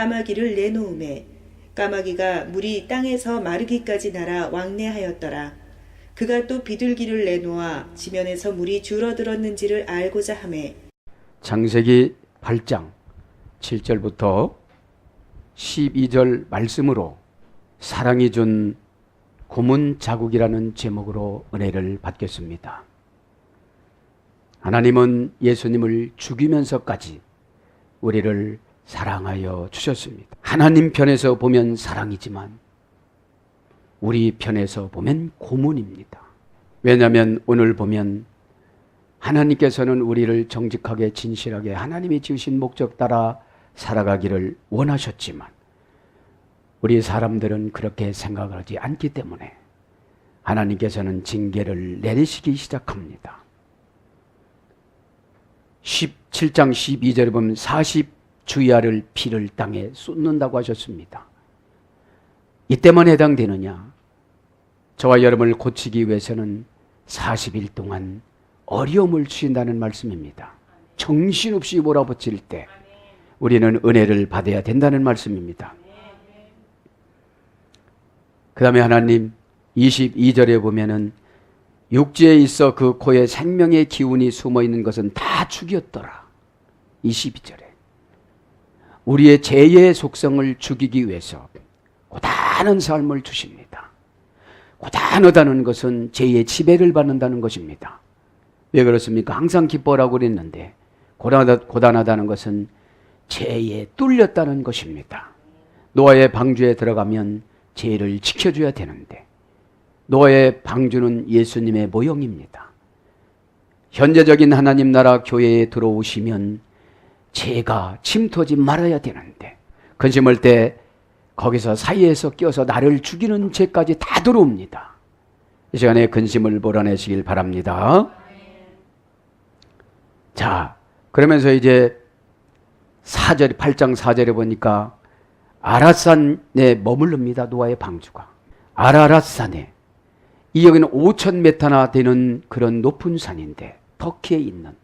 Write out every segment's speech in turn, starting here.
까마귀를 내놓음에 까마귀가 물이 땅에서 마르기까지 날아 왕래하였더라. 그가 또 비둘기를 내놓아 지면에서 물이 줄어들었는지를 알고자 하매 창세기 8장 7절부터 12절 말씀으로 사랑이 준 고문 자국이라는 제목으로 은혜를 받겠습니다. 하나님은 예수님을 죽이면서까지 우리를 사랑하여 주셨습니다. 하나님 편에서 보면 사랑이지만 우리 편에서 보면 고문입니다. 왜냐하면 오늘 보면 하나님께서는 우리를 정직하게 진실하게 하나님이 지으신 목적 따라 살아가기를 원하셨지만 우리 사람들은 그렇게 생각하지 않기 때문에 하나님께서는 징계를 내리시기 시작합니다. 17장 12절에 보면 40주야를 피를 땅에 쏟는다고 하셨습니다. 이때만 해당되느냐? 저와 여러분을 고치기 위해서는 40일 동안 어려움을 주신다는 말씀입니다. 정신없이 몰아붙일 때 우리는 은혜를 받아야 된다는 말씀입니다. 그 다음에 하나님 22절에 보면은 육지에 있어 그 코에 생명의 기운이 숨어있는 것은 다 죽였더라. 22절에 우리의 죄의 속성을 죽이기 위해서 고단한 삶을 주십니다. 고단하다는 것은 죄의 지배를 받는다는 것입니다. 왜 그렇습니까? 항상 기뻐라고 그랬는데 고단하다는 것은 죄에 뚫렸다는 것입니다. 노아의 방주에 들어가면 죄를 지켜줘야 되는데 노아의 방주는 예수님의 모형입니다. 현재적인 하나님 나라 교회에 들어오시면 죄가 침투하지 말아야 되는데 근심할 때 거기서 사이에서 껴서 나를 죽이는 죄까지 다 들어옵니다. 이 시간에 근심을 몰아내시길 바랍니다. 자, 그러면서 이제 8장 4절에 보니까 아랏산에 머무릅니다. 노아의 방주가. 아라랏산에 이 여기는 5,000m나 되는 그런 높은 산인데 터키에 있는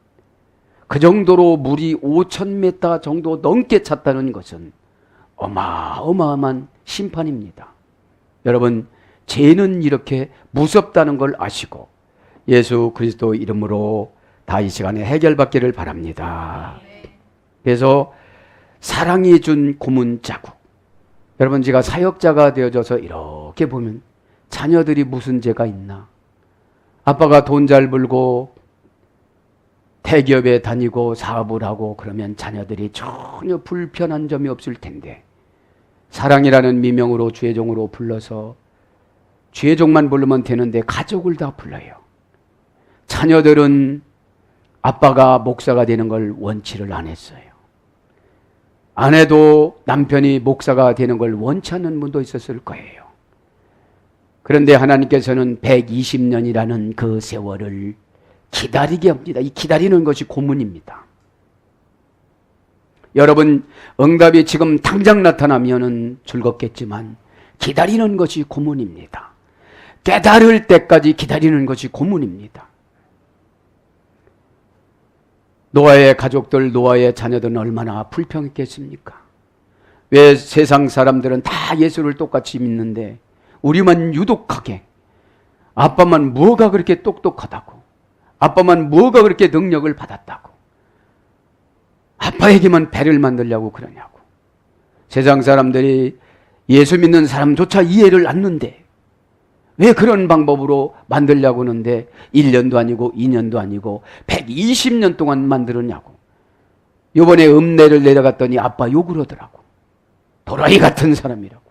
그 정도로 물이 5,000m 정도 넘게 찼다는 것은 어마어마한 심판입니다. 여러분, 죄는 이렇게 무섭다는 걸 아시고 예수 그리스도 이름으로 다 이 시간에 해결받기를 바랍니다. 그래서 사랑이 준 고문 자국. 여러분, 제가 사역자가 되어져서 이렇게 보면 자녀들이 무슨 죄가 있나? 아빠가 돈 잘 벌고 대기업에 다니고 사업을 하고 그러면 자녀들이 전혀 불편한 점이 없을 텐데 사랑이라는 미명으로 주의 종으로 불러서 주의 종만 부르면 되는데 가족을 다 불러요. 자녀들은 아빠가 목사가 되는 걸 원치를 안 했어요. 아내도 남편이 목사가 되는 걸 원치 않는 분도 있었을 거예요. 그런데 하나님께서는 120년이라는 그 세월을 기다리게 합니다. 이 기다리는 것이 고문입니다. 여러분, 응답이 지금 당장 나타나면은 즐겁겠지만 기다리는 것이 고문입니다. 깨달을 때까지 기다리는 것이 고문입니다. 노아의 가족들, 노아의 자녀들은 얼마나 불평했겠습니까? 왜 세상 사람들은 다 예수를 똑같이 믿는데 우리만 유독하게, 아빠만 뭐가 그렇게 똑똑하다고, 아빠만 뭐가 그렇게 능력을 받았다고, 아빠에게만 배를 만들려고 그러냐고. 세상 사람들이 예수 믿는 사람조차 이해를 않는데 왜 그런 방법으로 만들려고 하는데 1년도 아니고 2년도 아니고 120년 동안 만들었냐고. 이번에 읍내를 내려갔더니 아빠 욕을 하더라고. 도라이 같은 사람이라고.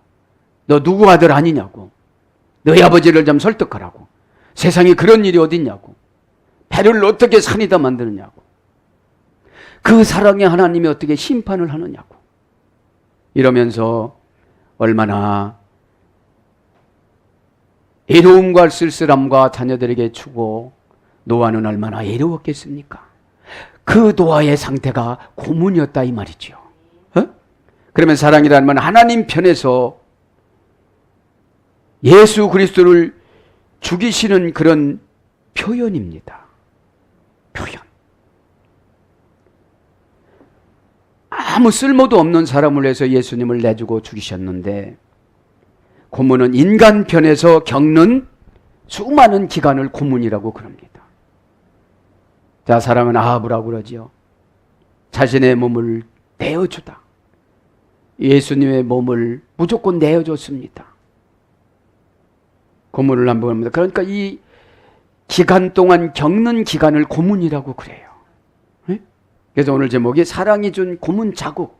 너 누구 아들 아니냐고. 너희 아버지를 좀 설득하라고. 세상에 그런 일이 어딨냐고. 배를 어떻게 산이다 만드느냐고. 그 사랑의 하나님이 어떻게 심판을 하느냐고. 이러면서 얼마나 애로움과 쓸쓸함과 자녀들에게 주고 노아는 얼마나 애로웠겠습니까? 그 노아의 상태가 고문이었다 이 말이죠. 그러면 사랑이라는 말은 하나님 편에서 예수 그리스도를 죽이시는 그런 표현입니다. 표현. 아무 쓸모도 없는 사람을 위해서 예수님을 내주고 죽이셨는데 고문은 인간 편에서 겪는 수많은 기간을 고문이라고 그럽니다. 자, 사람은 아합이라고 그러지요. 자신의 몸을 내어주다. 예수님의 몸을 무조건 내어줬습니다. 고문을 한번 합니다. 그러니까 이 기간 동안 겪는 기간을 고문이라고 그래요. 네? 그래서 오늘 제목이 사랑이 준 고문 자국.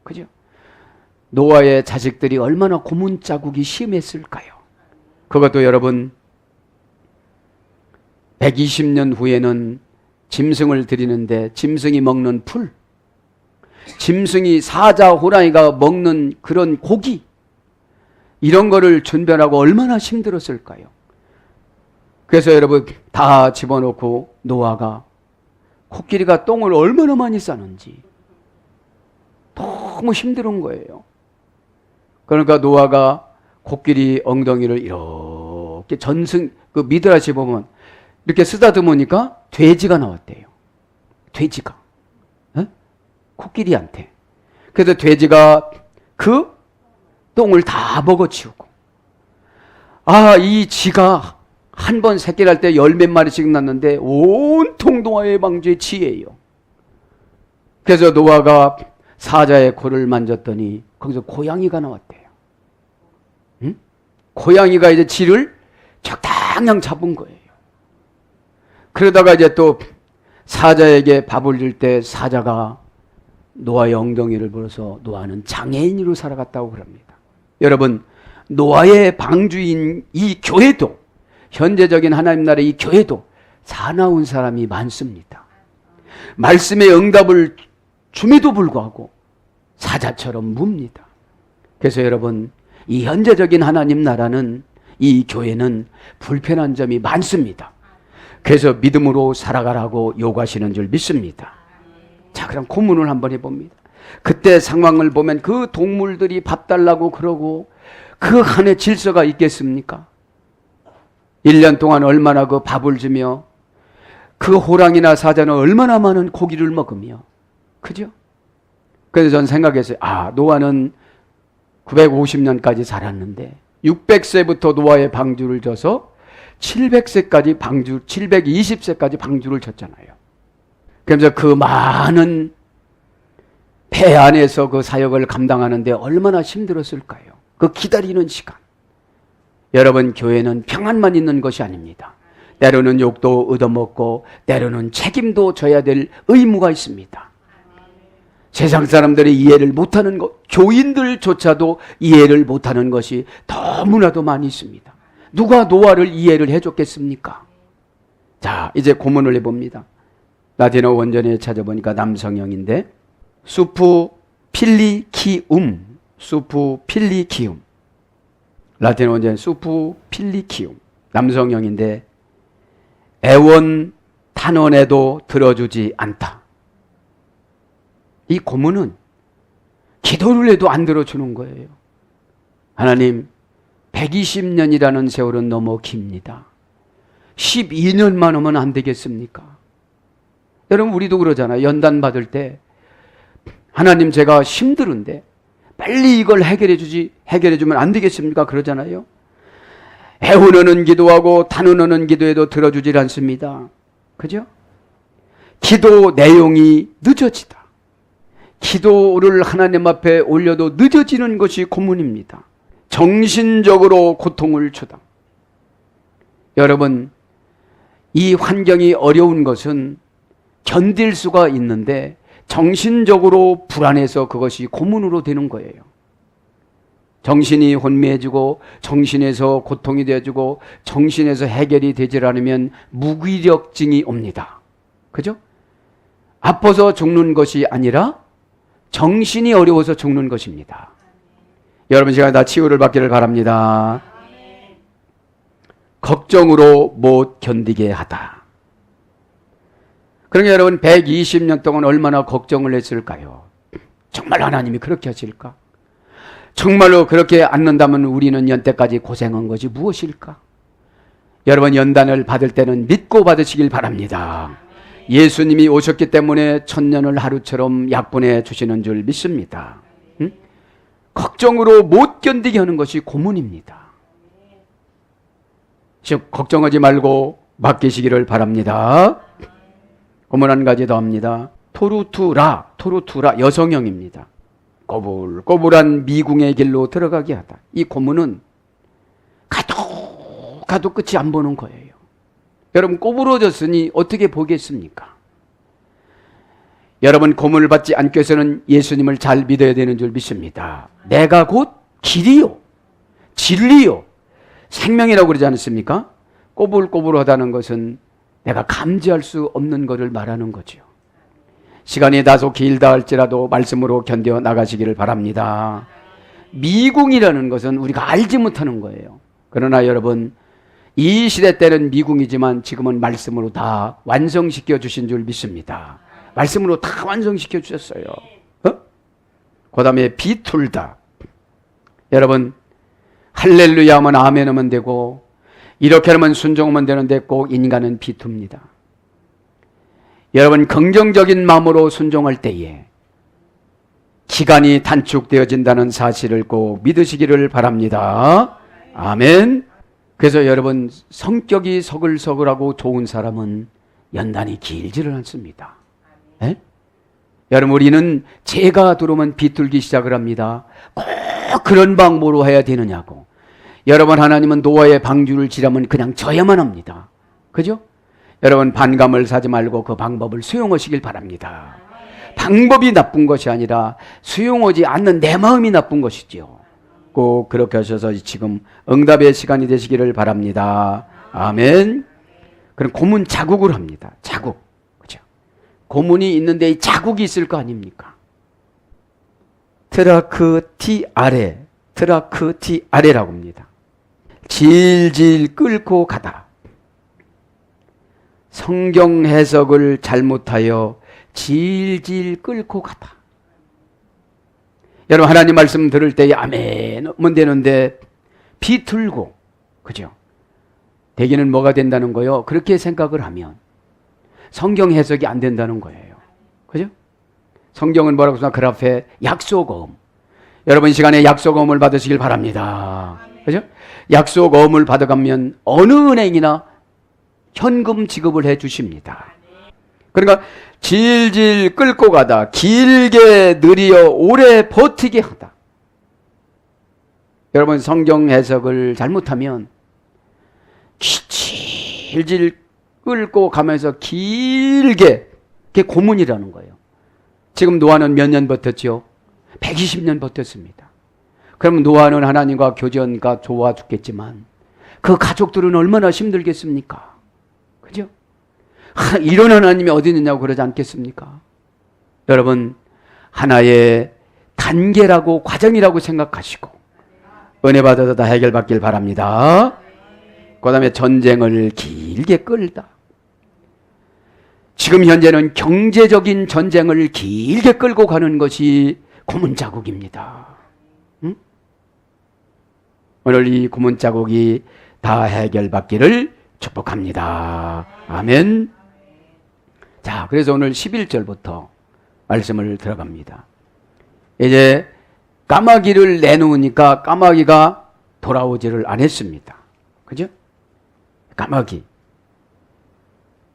그죠? 노아의 자식들이 얼마나 고문 자국이 심했을까요? 그것도 여러분 120년 후에는 짐승을 드리는데 짐승이 먹는 풀, 짐승이 사자 호랑이가 먹는 그런 고기, 이런 거를 준비하고 얼마나 힘들었을까요? 그래서 여러분 다 집어넣고 노아가 코끼리가 똥을 얼마나 많이 싸는지 너무 힘든 거예요. 그러니까 노아가 코끼리 엉덩이를 이렇게 그 미드라시 보면 이렇게 쓰다듬으니까 돼지가 나왔대요. 돼지가. 에? 코끼리한테. 그래서 돼지가 그 똥을 다 먹어치우고, 이 쥐가 한 번 새끼를 할 때 열 몇 마리씩 났는데 온통 노아의 방주의 쥐예요. 그래서 노아가 사자의 코를 만졌더니 거기서 고양이가 나왔대요. 응? 고양이가 이제 쥐를 적당량 잡은 거예요. 그러다가 이제 또 사자에게 밥을 줄 때 사자가 노아의 엉덩이를 물어서 노아는 장애인으로 살아갔다고 그럽니다. 여러분, 노아의 방주인 이 교회도, 현재적인 하나님 나라의 이 교회도 사나운 사람이 많습니다. 말씀의 응답을 줌에도 불구하고 사자처럼 묵니다. 그래서 여러분, 이 현재적인 하나님 나라는, 이 교회는 불편한 점이 많습니다. 그래서 믿음으로 살아가라고 요구하시는 줄 믿습니다. 자, 그럼 고문을 한번 해봅니다. 그때 상황을 보면 그 동물들이 밥 달라고 그러고 그 안에 질서가 있겠습니까? 1년 동안 얼마나 그 밥을 주며 그 호랑이나 사자는 얼마나 많은 고기를 먹으며, 그죠? 그래서 전 생각했어요. 노아는 950년까지 살았는데 600세부터 노아의 방주를 져서 700세까지 720세까지 방주를 쳤잖아요. 그래서 그 많은 배 안에서 그 사역을 감당하는데 얼마나 힘들었을까요? 그 기다리는 시간. 여러분, 교회는 평안만 있는 것이 아닙니다. 때로는 욕도 얻어먹고 때로는 책임도 져야 될 의무가 있습니다. 세상 사람들이 이해를 못하는 것, 교인들조차도 이해를 못하는 것이 너무나도 많이 있습니다. 누가 노아를 이해를 해줬겠습니까? 자, 이제 고문을 해봅니다. 라틴어 원전에 찾아보니까 남성형인데 수프 필리키움, 라틴어 원전 수프 필리키움, 남성형인데 애원 탄원에도 들어주지 않다. 이 고문은 기도를 해도 안 들어주는 거예요. 하나님, 120년이라는 세월은 너무 깁니다. 12년만 하면 안 되겠습니까? 여러분, 우리도 그러잖아요. 연단 받을 때 하나님, 제가 힘들은데 빨리 이걸 해결해 주면 안 되겠습니까? 그러잖아요. 애원하는 기도하고 탄원하는 기도에도 들어주질 않습니다. 그죠? 기도 내용이 늦어지다. 기도를 하나님 앞에 올려도 늦어지는 것이 고문입니다. 정신적으로 고통을 주다. 여러분, 이 환경이 어려운 것은 견딜 수가 있는데 정신적으로 불안해서 그것이 고문으로 되는 거예요. 정신이 혼미해지고 정신에서 고통이 되어지고 정신에서 해결이 되질 않으면 무기력증이 옵니다. 그죠? 아파서 죽는 것이 아니라 정신이 어려워서 죽는 것입니다. 여러분, 제가 다 치유를 받기를 바랍니다. 걱정으로 못 견디게 하다. 그러니까 여러분, 120년 동안 얼마나 걱정을 했을까요? 정말 하나님이 그렇게 하실까? 정말로 그렇게 않는다면 우리는 연때까지 고생한 것이 무엇일까? 여러분, 연단을 받을 때는 믿고 받으시길 바랍니다. 예수님이 오셨기 때문에 천년을 하루처럼 약분해 주시는 줄 믿습니다. 응? 걱정으로 못 견디게 하는 것이 고문입니다. 즉 걱정하지 말고 맡기시기를 바랍니다. 고문 한 가지 더 합니다. 토르투라 여성형입니다. 꼬불꼬불한 미궁의 길로 들어가게 하다. 이 고문은 가도 끝이 안 보는 거예요. 여러분 꼬부러졌으니 어떻게 보겠습니까? 여러분 고문을 받지 않기 위해서는 예수님을 잘 믿어야 되는 줄 믿습니다. 내가 곧 길이요 진리요 생명이라고 그러지 않습니까? 꼬불꼬불하다는 것은 내가 감지할 수 없는 것을 말하는 거죠. 시간이 다소 길다 할지라도 말씀으로 견뎌 나가시기를 바랍니다. 미궁이라는 것은 우리가 알지 못하는 거예요. 그러나 여러분 이 시대 때는 미궁이지만 지금은 말씀으로 다 완성시켜 주신 줄 믿습니다. 말씀으로 다 완성시켜 주셨어요. 그 다음에 비툴다. 여러분 할렐루야 하면 아멘 하면 되고 이렇게 하면 순종하면 되는데 꼭 인간은 비투입니다. 여러분 긍정적인 마음으로 순종할 때에 기간이 단축되어진다는 사실을 꼭 믿으시기를 바랍니다. 아멘. 그래서 여러분 성격이 서글서글하고 좋은 사람은 연단이 길지를 않습니다. 에? 여러분 우리는 죄가 들어오면 비틀기 시작을 합니다. 꼭 그런 방법으로 해야 되느냐고. 여러분 하나님은 노아의 방주를 지라면 그냥 져야만 합니다. 그죠? 여러분 반감을 사지 말고 그 방법을 수용하시길 바랍니다. 방법이 나쁜 것이 아니라 수용하지 않는 내 마음이 나쁜 것이지요. 꼭 그렇게 하셔서 지금 응답의 시간이 되시기를 바랍니다. 아멘. 그럼 고문 자국을 합니다. 자국. 그죠? 고문이 있는데 이 자국이 있을 거 아닙니까? 트라크티아레라고 합니다. 질질 끌고 가다. 성경 해석을 잘못하여 질질 끌고 가다. 여러분 하나님 말씀 들을 때에 아멘 하면 되는데 비틀고 그죠? 대기는 뭐가 된다는 거요? 그렇게 생각을 하면 성경 해석이 안 된다는 거예요. 그죠? 성경은 뭐라고 쓰나? 그 앞에 약속어음. 여러분 이 시간에 약속어음을 받으시길 바랍니다. 그죠? 약속어음을 받아가면 어느 은행이나 현금 지급을 해 주십니다. 그러니까 질질 끌고 가다, 길게 느리어 오래 버티게 하다. 여러분 성경 해석을 잘못하면 질질 끌고 가면서 길게, 그게 고문이라는 거예요. 지금 노아는 몇 년 버텼죠? 120년 버텼습니다. 그럼 노아는 하나님과 교제하니까 좋아 죽겠지만 그 가족들은 얼마나 힘들겠습니까? 그죠? 이런 하나님이 어디 있느냐고 그러지 않겠습니까? 여러분 하나의 단계라고 과정이라고 생각하시고 은혜 받아서 다 해결받길 바랍니다. 그 다음에 전쟁을 길게 끌다. 지금 현재는 경제적인 전쟁을 길게 끌고 가는 것이 고문자국입니다. 응? 오늘 이 고문자국이 다 해결받기를 축복합니다. 아멘. 자, 그래서 오늘 11절부터 말씀을 들어갑니다. 이제 까마귀를 내놓으니까 까마귀가 돌아오지를 않았습니다. 그죠? 까마귀.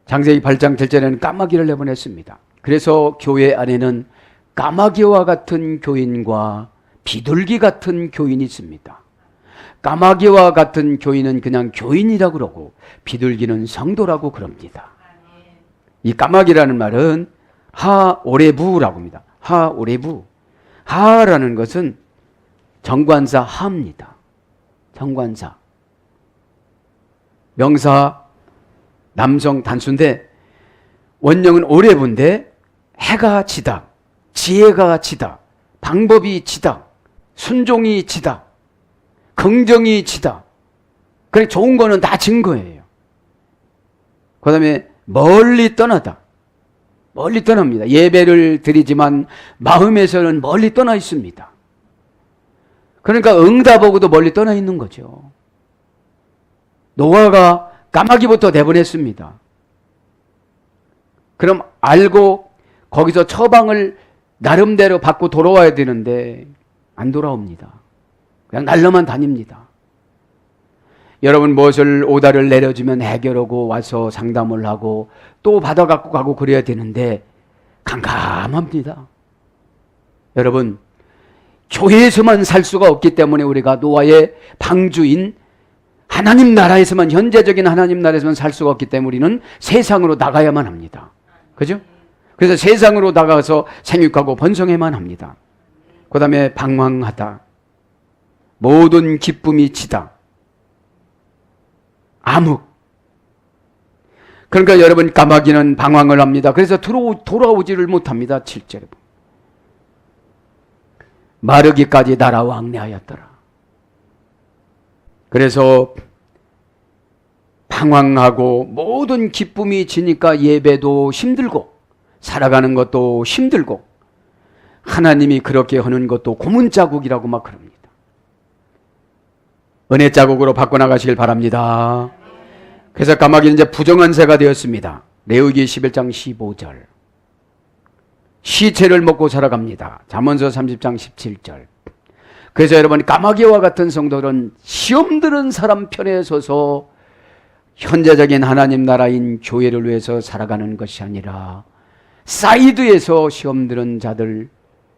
창세기 8장 7절에는 까마귀를 내보냈습니다. 그래서 교회 안에는 까마귀와 같은 교인과 비둘기 같은 교인이 있습니다. 까마귀와 같은 교인은 그냥 교인이라고 그러고 비둘기는 성도라고 그럽니다. 이 까마귀라는 말은 하오레부라고 합니다. 하오레부. 하라는 것은 정관사 하입니다. 정관사. 명사 남성 단수인데 원형은 오레부인데 해가 지다, 지혜가 지다, 방법이 지다, 순종이 지다, 긍정이 지다. 그래 좋은 거는 다 진 거예요. 그 다음에 멀리 떠나다. 멀리 떠납니다. 예배를 드리지만 마음에서는 멀리 떠나 있습니다. 그러니까 응답하고도 멀리 떠나 있는 거죠. 노아가 까마귀부터 내보냈습니다. 그럼 알고 거기서 처방을 나름대로 받고 돌아와야 되는데 안 돌아옵니다. 그냥 날로만 다닙니다. 여러분 무엇을 오다를 내려주면 해결하고 와서 상담을 하고 또 받아갖고 가고 그래야 되는데 캄캄합니다. 여러분 교회에서만 살 수가 없기 때문에 우리가 노아의 방주인 하나님 나라에서만, 현재적인 하나님 나라에서만 살 수가 없기 때문에 우리는 세상으로 나가야만 합니다. 그죠? 그래서 세상으로 나가서 생육하고 번성해만 합니다. 그 다음에 방황하다, 모든 기쁨이 지다, 암흑. 그러니까 여러분 까마귀는 방황을 합니다. 그래서 돌아오지를 못합니다. 7절에 마르기까지 날아 왕래하였더라. 그래서 방황하고 모든 기쁨이 지니까 예배도 힘들고 살아가는 것도 힘들고 하나님이 그렇게 하는 것도 고문자국이라고 막 그럽니다. 은혜 자국으로 바꿔나가시길 바랍니다. 그래서 까마귀는 이제 부정한 새가 되었습니다. 레위기 11장 15절. 시체를 먹고 살아갑니다. 잠언서 30장 17절. 그래서 여러분 까마귀와 같은 성도들은 시험 드는 사람 편에 서서 현재적인 하나님 나라인 교회를 위해서 살아가는 것이 아니라 사이드에서 시험 드는 자들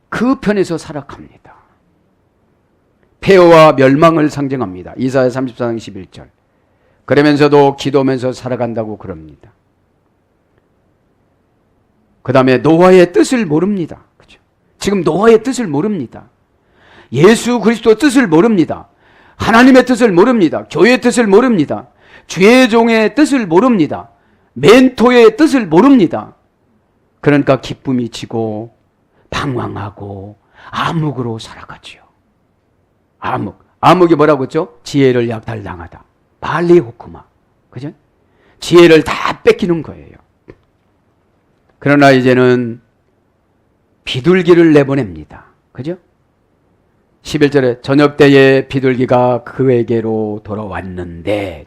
그 편에서 살아갑니다. 폐허와 멸망을 상징합니다. 이사야 34장 11절. 그러면서도 기도하면서 살아간다고 그럽니다. 그 다음에 노아의 뜻을 모릅니다. 그렇죠? 지금 노아의 뜻을 모릅니다. 예수 그리스도 뜻을 모릅니다. 하나님의 뜻을 모릅니다. 교회의 뜻을 모릅니다. 주의 종의 뜻을 모릅니다. 멘토의 뜻을 모릅니다. 그러니까 기쁨이 지고 방황하고 암흑으로 살아가지요. 암흑이 뭐라고 했죠? 지혜를 약탈당하다. 발리호크마. 그죠? 지혜를 다 뺏기는 거예요. 그러나 이제는 비둘기를 내보냅니다. 그죠? 11절에 저녁 때에 비둘기가 그에게로 돌아왔는데,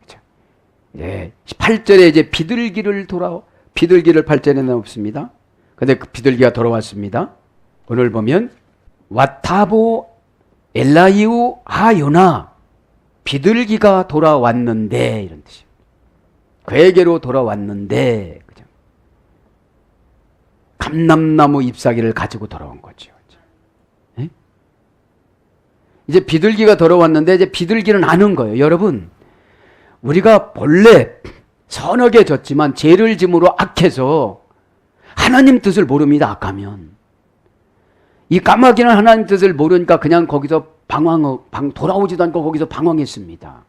그죠? 네, 8절에 이제 비둘기를 8절에는 없습니다. 근데 그 비둘기가 돌아왔습니다. 오늘 보면 와타보 엘라이우 하요나, 비둘기가 돌아왔는데, 이런 뜻이에요. 그에게로 돌아왔는데, 그죠? 감람나무 잎사귀를 가지고 돌아온 거죠. 네? 이제 비둘기가 돌아왔는데 이제 비둘기는 아는 거예요. 여러분, 우리가 본래 선하게 졌지만 죄를 짐으로 악해서 하나님 뜻을 모릅니다. 악하면. 이 까마귀는 하나님 뜻을 모르니까 그냥 거기서 돌아오지도 않고 거기서 방황했습니다.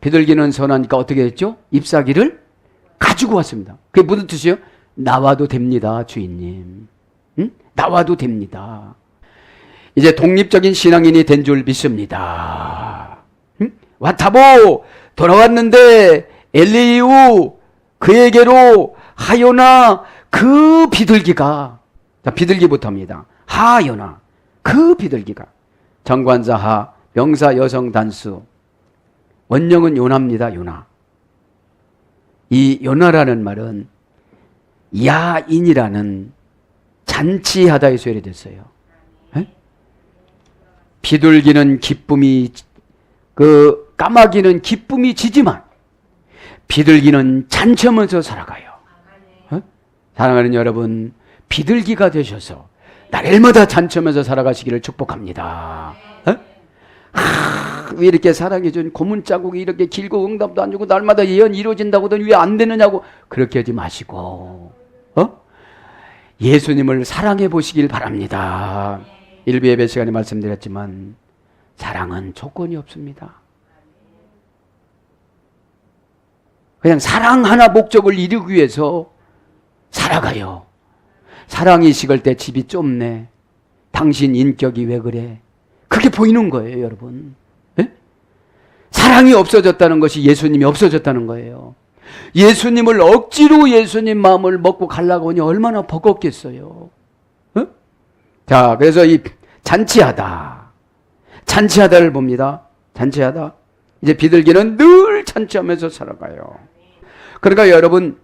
비둘기는 선하니까 어떻게 했죠? 잎사귀를 가지고 왔습니다. 그게 무슨 뜻이에요? 나와도 됩니다, 주인님. 응? 나와도 됩니다. 이제 독립적인 신앙인이 된 줄 믿습니다. 응? 와타보 돌아왔는데 엘리우 그에게로 하요나 그 비둘기가, 자, 비둘기부터입니다. 하요나 그 비둘기가, 정관사 하, 명사 여성 단수, 원형은 요나입니다. 요나. 이 요나라는 말은 야인이라는 잔치하다에서 유래됐어요. 에? 비둘기는 기쁨이, 까마귀는 기쁨이 지지만 비둘기는 잔치하면서 살아가요. 에? 사랑하는 여러분, 비둘기가 되셔서 날마다 잔치하면서 살아가시기를 축복합니다. 왜 이렇게 사랑해준 고문 자국이 이렇게 길고 응답도 안 주고 날마다 예언 이루어진다고든 왜 안 되느냐고 그렇게 하지 마시고 예수님을 사랑해 보시길 바랍니다. 일부 예배 시간에 말씀드렸지만 사랑은 조건이 없습니다. 그냥 사랑 하나 목적을 이루기 위해서 살아가요. 사랑이 식을 때 집이 좁네. 당신 인격이 왜 그래? 그게 보이는 거예요, 여러분. 네? 사랑이 없어졌다는 것이 예수님이 없어졌다는 거예요. 예수님을 억지로 예수님 마음을 먹고 가려고 하니 얼마나 버겁겠어요. 네? 자, 그래서 이 잔치하다를 봅니다. 잔치하다. 이제 비둘기는 늘 잔치하면서 살아가요. 그러니까 여러분,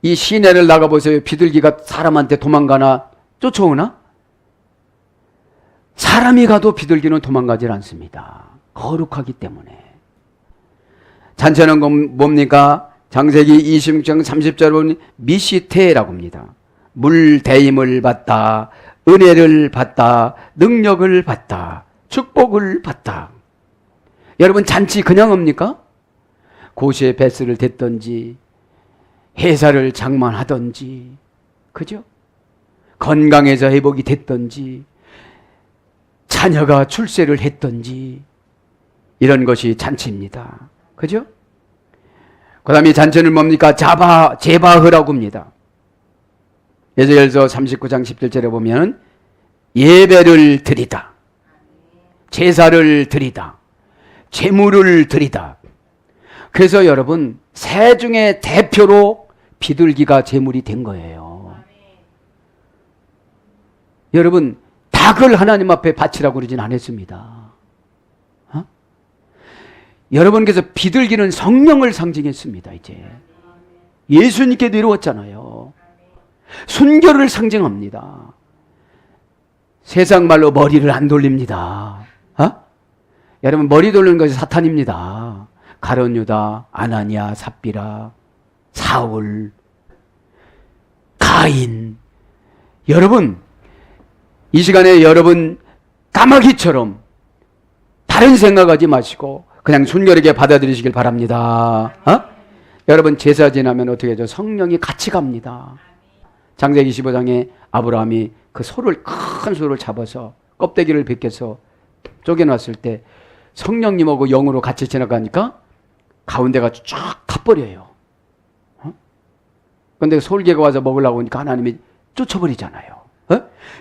이 시내를 나가보세요. 비둘기가 사람한테 도망가나 쫓아오나? 사람이 가도 비둘기는 도망가질 않습니다. 거룩하기 때문에. 잔치는 뭡니까? 창세기 26장 30절에 보면 미시테라고 합니다. 물대임을 받다, 은혜를 받다, 능력을 받다, 축복을 받다. 여러분, 잔치 그냥 합니까? 고시에 베스를 댔던지 회사를 장만하던지, 그죠? 건강해서 회복이 됐던지 자녀가 출세를 했던지, 이런 것이 잔치입니다. 그죠? 그 다음에 잔치는 뭡니까? 제바흐라고 합니다. 에스겔서 39장 17절에 보면 예배를 드리다, 제사를 드리다, 제물을 드리다. 그래서 여러분, 새 중에 대표로 비둘기가 제물이 된 거예요. 여러분, 닭을 하나님 앞에 바치라고 그러진 않았습니다. 여러분께서 비둘기는 성령을 상징했습니다. 이제 예수님께 내려왔잖아요. 순결을 상징합니다. 세상 말로 머리를 안 돌립니다. 여러분, 머리 돌리는 것이 사탄입니다. 가룟 유다, 아나니아, 삽비라, 사울, 가인. 여러분, 이 시간에 여러분 까마귀처럼 다른 생각하지 마시고 그냥 순결하게 받아들이시길 바랍니다. 여러분, 제사 지나면 어떻게 하죠? 성령이 같이 갑니다. 창세기 25장에 아브라함이 그 소를, 큰 소를 잡아서 껍데기를 벗겨서 쪼개놨을 때 성령님하고 영으로 같이 지나가니까 가운데가 쫙 타버려요. 그런데 솔개가 와서 먹으려고 하니까 하나님이 쫓아버리잖아요.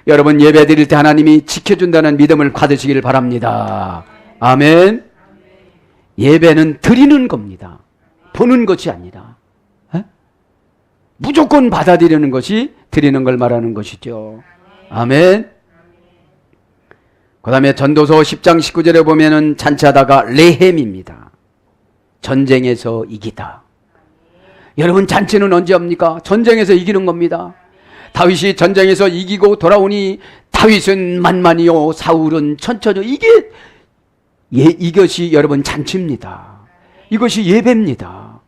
여러분, 예배 드릴 때 하나님이 지켜준다는 믿음을 받으시길 바랍니다. 아멘. 예배는 드리는 겁니다. 보는 것이 아니라. 무조건 받아들이는 것이 드리는 걸 말하는 것이죠. 아멘. 그 다음에 전도서 10장 19절에 보면은 잔치하다가 레헴입니다. 전쟁에서 이기다. 여러분, 잔치는 언제 합니까? 전쟁에서 이기는 겁니다. 다윗이 전쟁에서 이기고 돌아오니 다윗은 만만이요 사울은 천천히요. 이것이 여러분 잔치입니다. 이것이 예배입니다.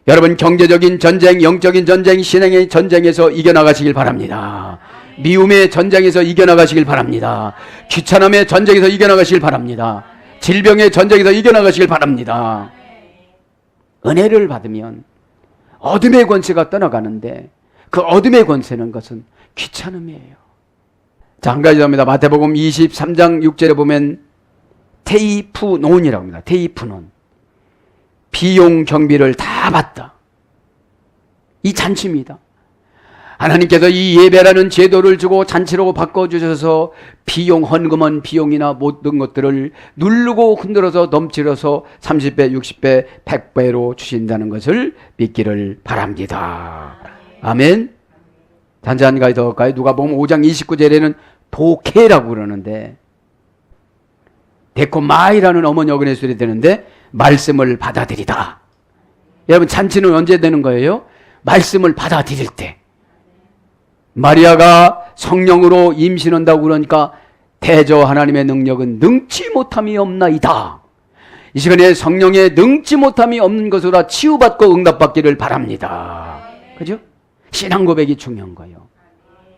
여러분, 경제적인 전쟁, 영적인 전쟁, 신앙의 전쟁에서 이겨나가시길 바랍니다. 미움의 전쟁에서 이겨나가시길 바랍니다. 귀찮음의 전쟁에서 이겨나가시길 바랍니다. 질병의 전쟁에서 이겨나가시길 바랍니다. 은혜를 받으면 어둠의 권세가 떠나가는데 그 어둠의 권세는 것은 귀찮음이에요. 자, 한 가지 더 합니다. 마태복음 23장 6절에 보면 테이프논이라고 합니다. 테이프논. 비용 경비를 다 받다. 이 잔치입니다. 하나님께서 이 예배라는 제도를 주고 잔치로 바꿔주셔서 비용, 헌금한 비용이나 모든 것들을 누르고 흔들어서 넘치러서 30배, 60배, 100배로 주신다는 것을 믿기를 바랍니다. 아멘. 단지 한 가지 더 할까요? 누가복음 5장 29절에는 도케라고 그러는데, 데코마이라는 어머니 어근의 소리 되는데 말씀을 받아들이다. 여러분, 잔치는 언제 되는 거예요? 말씀을 받아들일 때. 마리아가 성령으로 임신한다고 그러니까 대저 하나님의 능력은 능치 못함이 없나이다. 이 시간에 성령의 능치 못함이 없는 것으로 치유받고 응답받기를 바랍니다. 그죠? 신앙 고백이 중요한 거예요.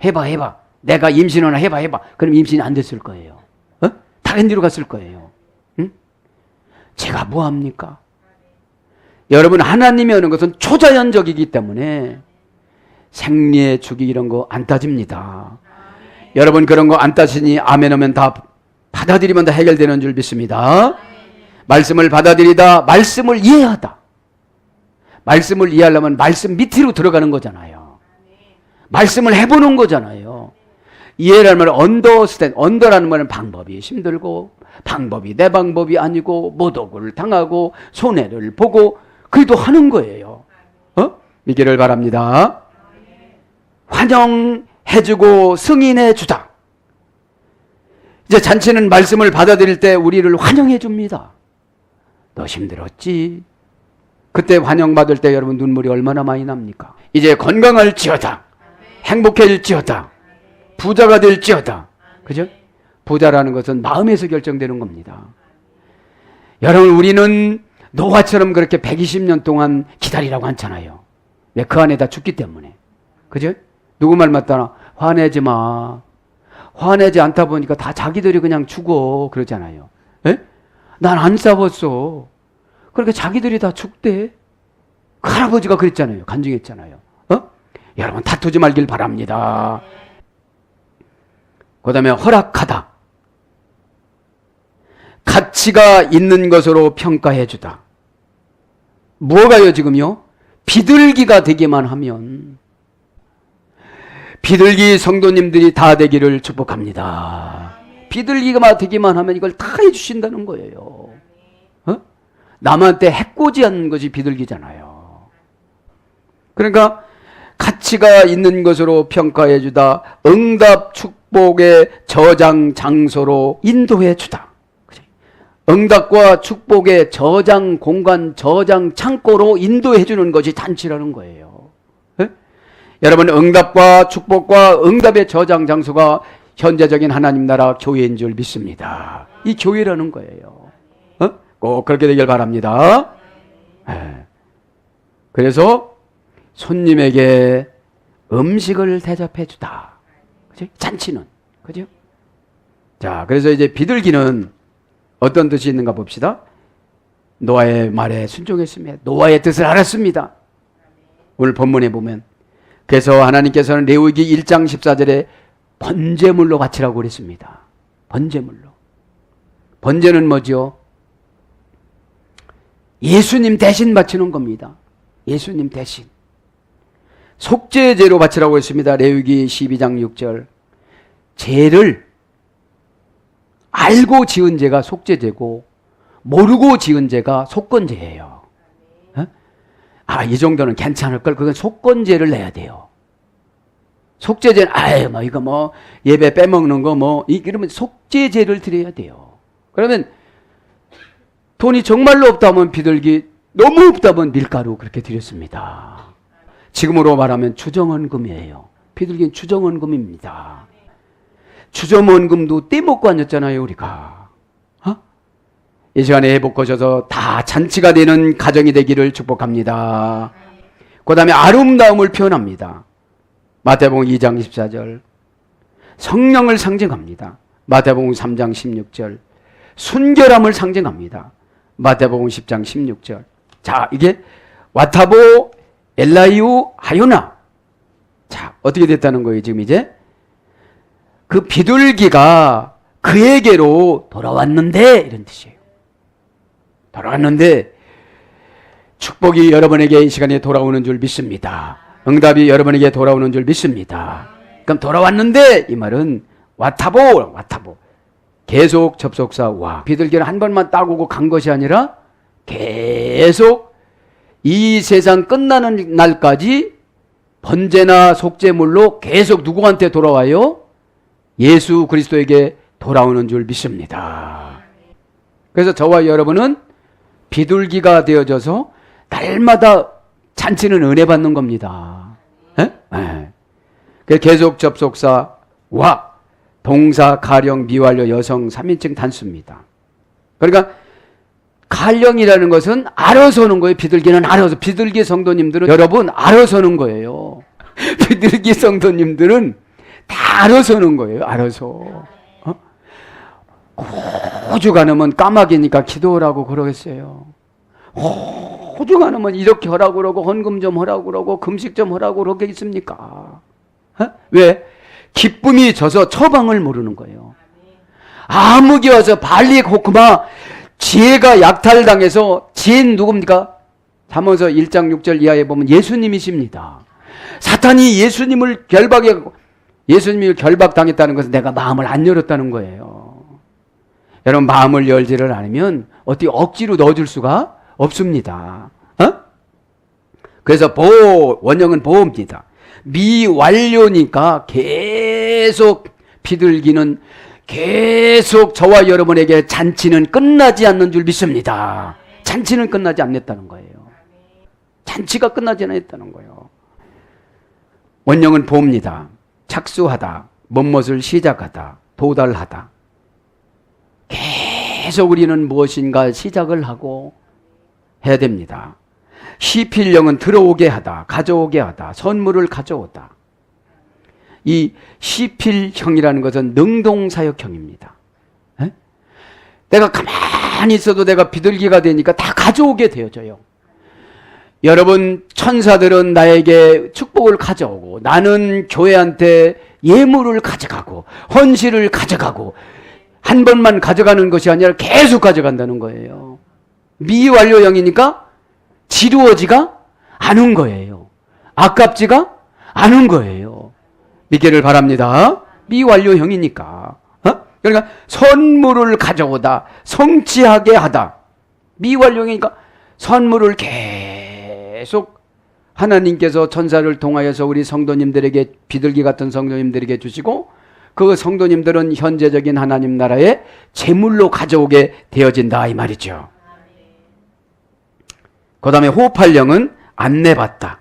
해봐. 내가 임신하나 해봐. 그럼 임신이 안 됐을 거예요. 다른 데로 갔을 거예요. 응? 제가 뭐합니까? 여러분, 하나님이 하는 것은 초자연적이기 때문에 생리의 주기 이런 거 안 따집니다. 여러분, 그런 거 안 따지니 아멘 하면 다 받아들이면 다 해결되는 줄 믿습니다. 말씀을 받아들이다, 말씀을 이해하다. 말씀을 이해하려면 말씀 밑으로 들어가는 거잖아요. 말씀을 해보는 거잖아요. 이해를 하면 언더라는 말은 방법이 힘들고, 방법이 내 방법이 아니고, 모독을 당하고, 손해를 보고, 그래도 하는 거예요. 믿기를 바랍니다. 환영해주고 승인해주다. 이제 잔치는 말씀을 받아들일 때 우리를 환영해줍니다. 너 힘들었지? 그때 환영받을 때 여러분 눈물이 얼마나 많이 납니까? 이제 건강할지어다, 행복해질지어다, 부자가 될지어다. 그죠? 부자라는 것은 마음에서 결정되는 겁니다. 여러분, 우리는 노아처럼 그렇게 120년 동안 기다리라고 하잖아요. 왜? 그 안에 다 죽기 때문에. 그죠? 누구 말 맞다나? 화내지 마. 화내지 않다 보니까 다 자기들이 그냥 죽어. 그러잖아요. 예? 난 안 싸웠어. 그러니까 자기들이 다 죽대. 그 할아버지가 그랬잖아요. 간증했잖아요. 여러분, 다투지 말길 바랍니다. 그 다음에 허락하다. 가치가 있는 것으로 평가해 주다. 뭐가요, 지금요? 비둘기가 되기만 하면. 비둘기 성도님들이 다 되기를 축복합니다. 비둘기가 되기만 하면 이걸 다 해주신다는 거예요. 남한테 해코지하는 것이 비둘기잖아요. 그러니까 가치가 있는 것으로 평가해 주다. 응답 축복의 저장 장소로 인도해 주다. 응답과 축복의 저장 공간, 저장 창고로 인도해 주는 것이 잔치라는 거예요. 네? 여러분, 응답과 축복과 응답의 저장 장소가 현재적인 하나님 나라 교회인 줄 믿습니다. 이 교회라는 거예요. 꼭 그렇게 되길 바랍니다. 네. 그래서 손님에게 음식을 대접해 주다. 그죠? 잔치는. 그죠? 자, 그래서 이제 비둘기는 어떤 뜻이 있는가 봅시다. 노아의 말에 순종했습니다. 노아의 뜻을 알았습니다. 오늘 본문에 보면. 그래서 하나님께서는 레위기 1장 14절에 번제물로 바치라고 그랬습니다. 번제물로. 번제는 뭐죠? 예수님 대신 바치는 겁니다. 예수님 대신. 속죄제로 바치라고 했습니다. 레위기 12장 6절. 죄를 알고 지은 죄가 속죄제고 모르고 지은 죄가 속건제예요. 이 정도는 괜찮을 걸. 그건 속건제를 내야 돼요. 속죄제는 이거 예배 빼먹는 거 이러면 속죄제를 드려야 돼요. 그러면 돈이 정말로 없다면 비둘기, 너무 없다면 밀가루 그렇게 드렸습니다. 지금으로 말하면 추정헌금이에요. 비둘기는 추정헌금입니다. 추정헌금도 떼먹고 앉았잖아요, 우리가. 이 시간에 회복하셔서 다 잔치가 되는 가정이 되기를 축복합니다. 그 다음에 아름다움을 표현합니다. 마태복음 2장 14절. 성령을 상징합니다. 마태복음 3장 16절. 순결함을 상징합니다. 마태복음 10장 16절. 자, 이게 와타보 엘라이우 하요나. 자, 어떻게 됐다는 거예요, 지금 이제? 그 비둘기가 그에게로 돌아왔는데, 이런 뜻이에요. 돌아왔는데, 축복이 여러분에게 이 시간에 돌아오는 줄 믿습니다. 응답이 여러분에게 돌아오는 줄 믿습니다. 그럼 돌아왔는데, 이 말은 와타보. 계속 접속사 와. 비둘기는 한 번만 따고 간 것이 아니라 계속 이 세상 끝나는 날까지 번제나 속죄물로 계속 누구한테 돌아와요? 예수 그리스도에게 돌아오는 줄 믿습니다. 그래서 저와 여러분은 비둘기가 되어져서 날마다 잔치는 은혜 받는 겁니다. 계속 접속사 와. 동사, 가령, 미완료, 여성, 3인칭 단수입니다. 그러니까 가령이라는 것은 알아서 오는 거예요. 비둘기는 알아서. 비둘기 성도님들은 여러분 알아서 오는 거예요. 비둘기 성도님들은 다 알아서 오는 거예요. 알아서. 호주 가면 까마귀니까 기도하라고 그러겠어요. 호주 가면 이렇게 하라고 그러고 헌금 좀 하라고 그러고 금식 좀 하라고 그러겠습니까? 왜? 기쁨이 져서 처방을 모르는 거예요. 아무기 와서 발리 고구마 지혜가 약탈당해서 지혜는 누굽니까? 잠언서 1장 6절 이하에 보면 예수님이십니다. 사탄이 예수님을 결박당했다는 것은 내가 마음을 안 열었다는 거예요. 여러분, 마음을 열지를 않으면 어떻게 억지로 넣어줄 수가 없습니다. 그래서 원형은 보호입니다. 미완료니까 계속 비둘기는 계속 저와 여러분에게 잔치는 끝나지 않는 줄 믿습니다. 잔치는 끝나지 않았다는 거예요. 잔치가 끝나지 않았다는 거예요. 원령은 봅니다. 착수하다, 뭐뭇을 시작하다, 도달하다. 계속 우리는 무엇인가 시작을 하고 해야 됩니다. 시필령은 들어오게 하다, 가져오게 하다, 선물을 가져오다. 이 시필형이라는 것은 능동사역형입니다. 에? 내가 가만히 있어도 내가 비둘기가 되니까 다 가져오게 되어져요. 여러분, 천사들은 나에게 축복을 가져오고 나는 교회한테 예물을 가져가고 헌신을 가져가고 한 번만 가져가는 것이 아니라 계속 가져간다는 거예요. 미완료형이니까 지루하지가 않은 거예요. 아깝지가 않은 거예요. 믿기를 바랍니다. 미완료형이니까. 그러니까 선물을 가져오다, 성취하게 하다. 미완료형이니까 선물을 계속 하나님께서 천사를 통하여서 우리 성도님들에게, 비둘기 같은 성도님들에게 주시고 그 성도님들은 현재적인 하나님 나라의 재물로 가져오게 되어진다 이 말이죠. 그 다음에 호흡할령은 안내받다.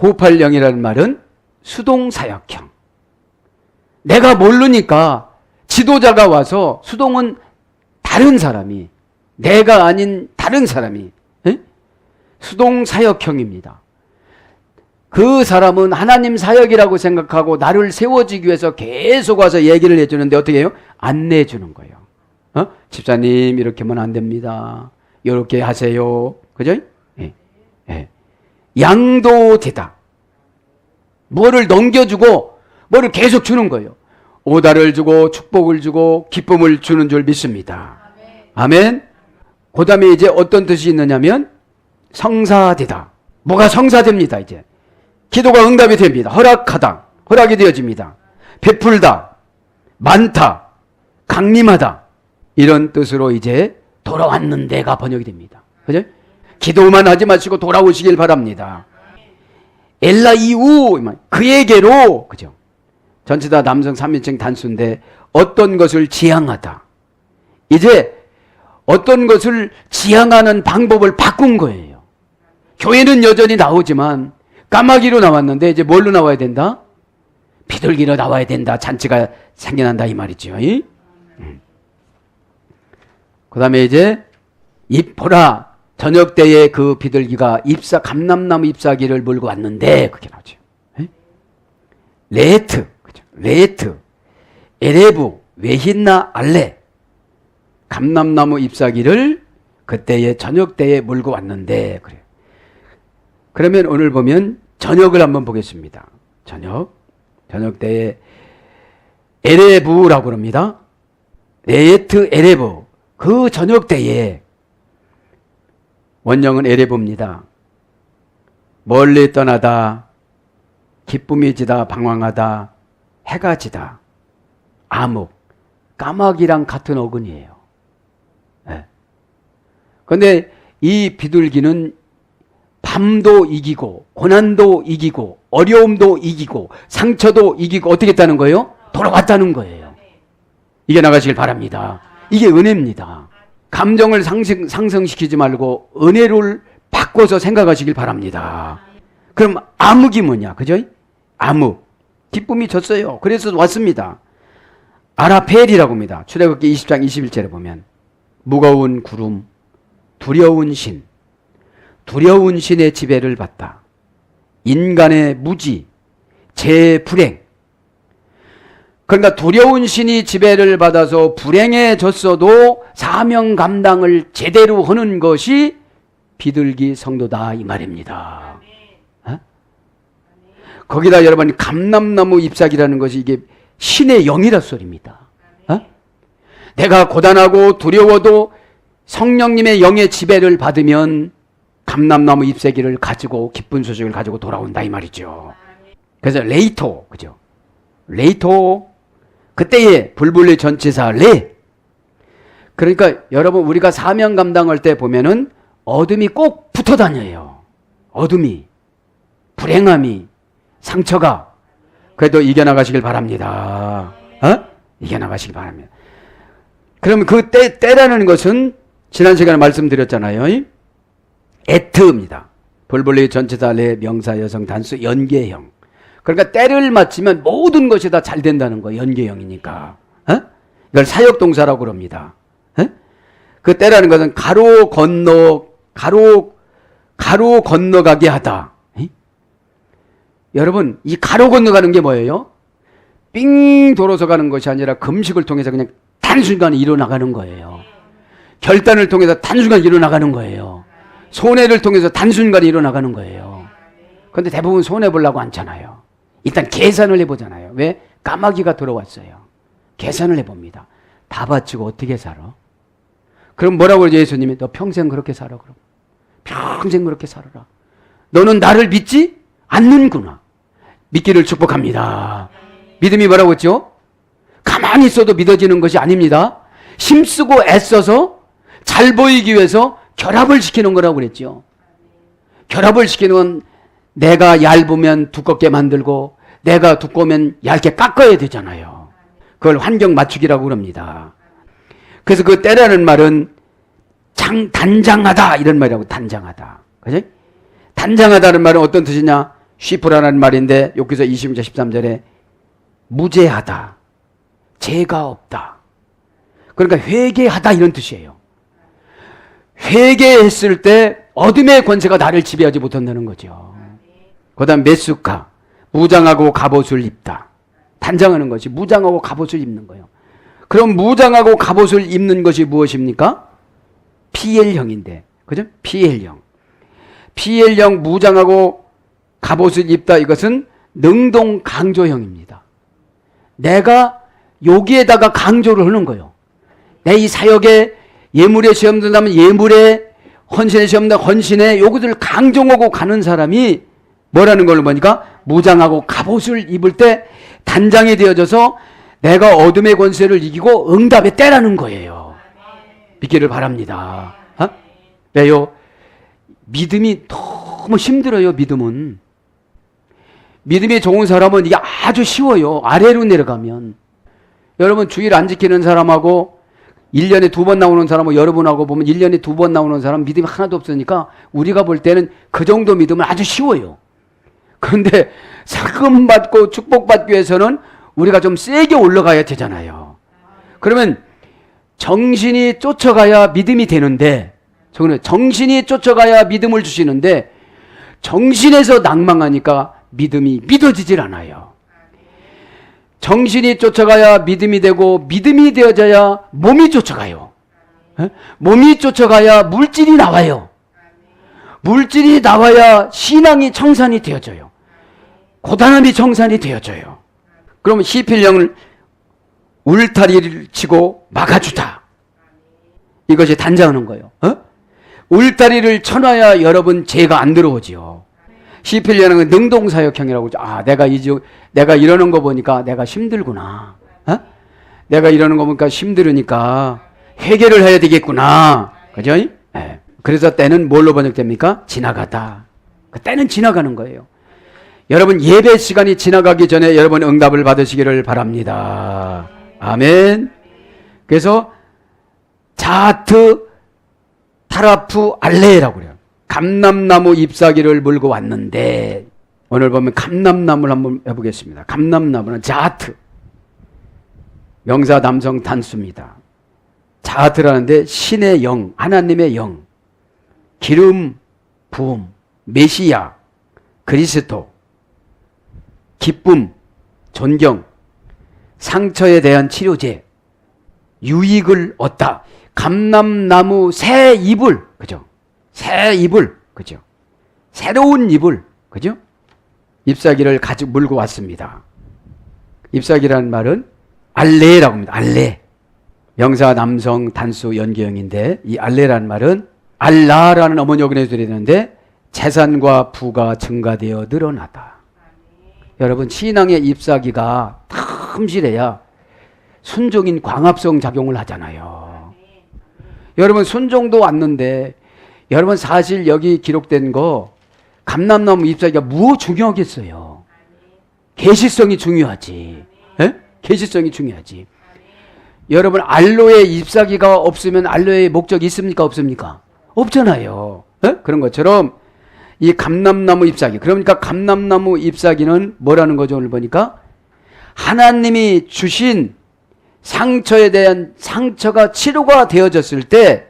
호흡할령이라는 말은 수동사역형. 내가 모르니까 지도자가 와서, 수동은 다른 사람이, 내가 아닌 다른 사람이, 수동사역형입니다. 그 사람은 하나님 사역이라고 생각하고 나를 세워지기 위해서 계속 와서 얘기를 해주는데 어떻게 해요? 안내해 주는 거예요. 집사님 이렇게 하면 안 됩니다. 이렇게 하세요. 그죠? 예. 예. 양도되다. 뭐를 넘겨주고 뭐를 계속 주는 거예요. 오다를 주고 축복을 주고 기쁨을 주는 줄 믿습니다. 아멘. 그 다음에 이제 어떤 뜻이 있느냐면 성사되다. 뭐가 성사됩니다. 이제 기도가 응답이 됩니다. 허락하다. 허락이 되어집니다. 베풀다. 많다. 강림하다. 이런 뜻으로 이제 돌아왔는데가 번역이 됩니다. 그죠? 기도만 하지 마시고 돌아오시길 바랍니다. 엘라이우, 그에게로, 그죠? 전체 다 남성 3인칭 단수인데 어떤 것을 지향하다. 이제 어떤 것을 지향하는 방법을 바꾼 거예요. 교회는 여전히 나오지만 까마귀로 나왔는데 이제 뭘로 나와야 된다? 비둘기로 나와야 된다. 잔치가 생겨난다 이 말이죠. 그 다음에 이제 보라, 저녁 때에 그 비둘기가 감람나무 잎사귀를 물고 왔는데, 그렇게 나오죠. 레트, 그죠? 레트, 에레부, 웨힌나 알레. 감람나무 잎사귀를 그때에 저녁 때에 물고 왔는데, 그래요. 그러면 오늘 보면 저녁을 한번 보겠습니다. 저녁 때에 에레부라고 합니다. 레트 에레부. 그 저녁 때에 원령은 에레부입니다. 멀리 떠나다, 기쁨이 지다, 방황하다, 해가 지다, 암흑, 까마귀랑 같은 어근이에요. 그런데 이 비둘기는 밤도 이기고 고난도 이기고 어려움도 이기고 상처도 이기고 어떻게 했다는 거예요? 돌아왔다는 거예요. 이게 나가시길 바랍니다. 이게 은혜입니다. 감정을 상승시키지 말고 은혜를 바꿔서 생각하시길 바랍니다. 그럼 암흑이 뭐냐? 그죠? 암흑. 기쁨이 졌어요. 그래서 왔습니다. 아라펠이라고 합니다. 출애굽기 20장 21절에 보면 무거운 구름, 두려운 신의 지배를 받다. 인간의 무지, 재불행. 그러니까 두려운 신이 지배를 받아서 불행해졌어도 사명 감당을 제대로 하는 것이 비둘기 성도다 이 말입니다. 거기다 여러분 감람나무 잎사귀라는 것이 이게 신의 영이라 소리입니다. 내가 고단하고 두려워도 성령님의 영의 지배를 받으면 감람나무 잎사귀를 가지고 기쁜 소식을 가지고 돌아온다 이 말이죠. 그래서 레이토, 그죠? 레이토, 그때의 불불리 전치사 레. 그러니까 여러분 우리가 사명 감당할 때 보면은 어둠이 꼭 붙어 다녀요. 어둠이, 불행함이, 상처가. 그래도 이겨나가시길 바랍니다. 이겨나가시길 바랍니다. 그러면 그 때라는 것은 지난 시간에 말씀드렸잖아요. 에트입니다. 볼볼레이 전치사 내 명사 여성 단수 연계형. 그러니까 때를 맞추면 모든 것이 다 잘 된다는 거예요. 연계형이니까. 어? 이걸 사역동사라고 그럽니다. 어? 그 때라는 것은 가로 건너가게 하다. 에? 여러분, 이 가로 건너가는 게 뭐예요? 삥 돌아서 가는 것이 아니라 금식을 통해서 그냥 단순간에 일어나가는 거예요. 결단을 통해서 단순간에 일어나가는 거예요. 손해를 통해서 단순간에 일어나가는 거예요. 그런데 대부분 손해보려고 않잖아요. 일단 계산을 해보잖아요. 왜? 까마귀가 들어왔어요. 계산을 해봅니다. 다 바치고 어떻게 살아? 그럼 뭐라고 그러죠? 예수님이 너 평생 그렇게 살아. 그럼 평생 그렇게 살아라. 너는 나를 믿지 않는구나. 믿기를 축복합니다. 믿음이 뭐라고 했죠? 가만히 있어도 믿어지는 것이 아닙니다. 힘쓰고 애써서 잘 보이기 위해서 결합을 시키는 거라고 그랬죠. 결합을 시키는 건 내가 얇으면 두껍게 만들고 내가 두꺼우면 얇게 깎아야 되잖아요. 그걸 환경 맞추기라고 그럽니다. 그래서 그 때라는 말은 단장하다 이런 말이라고. 단장하다. 그죠? 단장하다는 말은 어떤 뜻이냐? 쉬프라는 말인데 여기서 20절 13절에 무죄하다. 죄가 없다. 그러니까 회개하다 이런 뜻이에요. 회개했을 때 어둠의 권세가 나를 지배하지 못한다는 거죠. 그 다음 메수카. 무장하고 갑옷을 입다. 단장하는 것이 무장하고 갑옷을 입는 거예요. 그럼 무장하고 갑옷을 입는 것이 무엇입니까? PL형인데. 그죠? PL형. PL형 무장하고 갑옷을 입다. 이것은 능동 강조형입니다. 내가 여기에다가 강조를 하는 거예요. 내 이 사역에 예물에 시험 든다면 예물에, 헌신에 시험 든다면 헌신에, 요것을 강조하고 가는 사람이 뭐라는 걸 보니까 무장하고 갑옷을 입을 때 단장이 되어져서 내가 어둠의 권세를 이기고 응답의 때라는 거예요. 믿기를 바랍니다. 어? 왜요? 믿음이 너무 힘들어요. 믿음은. 믿음이 좋은 사람은 이게 아주 쉬워요. 아래로 내려가면. 여러분 주일 안 지키는 사람하고 1년에 2번 나오는 사람하고 여러분하고 보면 1년에 2번 나오는 사람 믿음이 하나도 없으니까 우리가 볼 때는 그 정도 믿음은 아주 쉬워요. 그런데 상금 받고 축복받기 위해서는 우리가 좀 세게 올라가야 되잖아요. 그러면 정신이 쫓아가야 믿음이 되는데, 정신이 쫓아가야 믿음을 주시는데 정신에서 낭망하니까 믿음이 믿어지질 않아요. 정신이 쫓아가야 믿음이 되고 믿음이 되어져야 몸이 쫓아가요. 몸이 쫓아가야 물질이 나와요. 물질이 나와야 신앙이 청산이 되어져요. 고단함이 청산이 되어져요. 그러면 시필령을 울타리를 치고 막아주다. 이것이 단장하는 거예요. 울타리를 쳐놔야 여러분 죄가 안 들어오지요. 시필령은 능동사역형이라고 그러죠. 아, 내가 이러는 거 보니까 내가 힘들구나. 내가 이러는 거 보니까 힘들으니까 회개를 해야 되겠구나. 그죠? 네. 그래서 때는 뭘로 번역됩니까? 지나가다. 그 때는 지나가는 거예요. 여러분 예배 시간이 지나가기 전에 여러분 응답을 받으시기를 바랍니다. 아멘. 그래서 자트 타라프 알레라고 그래요. 감람나무 잎사귀를 물고 왔는데, 오늘 보면 감람나무를 한번 해보겠습니다. 감람나무는 자트. 명사 남성 단수입니다. 자트라는데 신의 영, 하나님의 영, 기름, 부음, 메시아, 그리스도, 기쁨, 존경, 상처에 대한 치료제, 유익을 얻다. 감람나무 새 잎을, 그죠? 새 잎을, 그죠? 새로운 잎을, 그죠? 잎사귀를 가지고 물고 왔습니다. 잎사귀라는 말은 알레라고 합니다. 알레. 명사 남성 단수 연계형인데, 이 알레라는 말은 알라라는 어머니어근에 들어야 되는데 재산과 부가 증가되어 늘어나다. 여러분 신앙의 잎사귀가 탐실해야 순종인 광합성 작용을 하잖아요. 여러분 순종도 왔는데, 여러분 사실 여기 기록된 거 감람나무 잎사귀가 무엇 중요하겠어요? 계시성이 중요하지. 에? 계시성이 중요하지. 여러분 알로에 잎사귀가 없으면 알로에의 목적이 있습니까? 없습니까? 없잖아요. 그런 것처럼 이 감람나무 잎사귀, 그러니까 감람나무 잎사귀는 뭐라는 거죠? 오늘 보니까 하나님이 주신 상처에 대한 상처가 치료가 되어졌을 때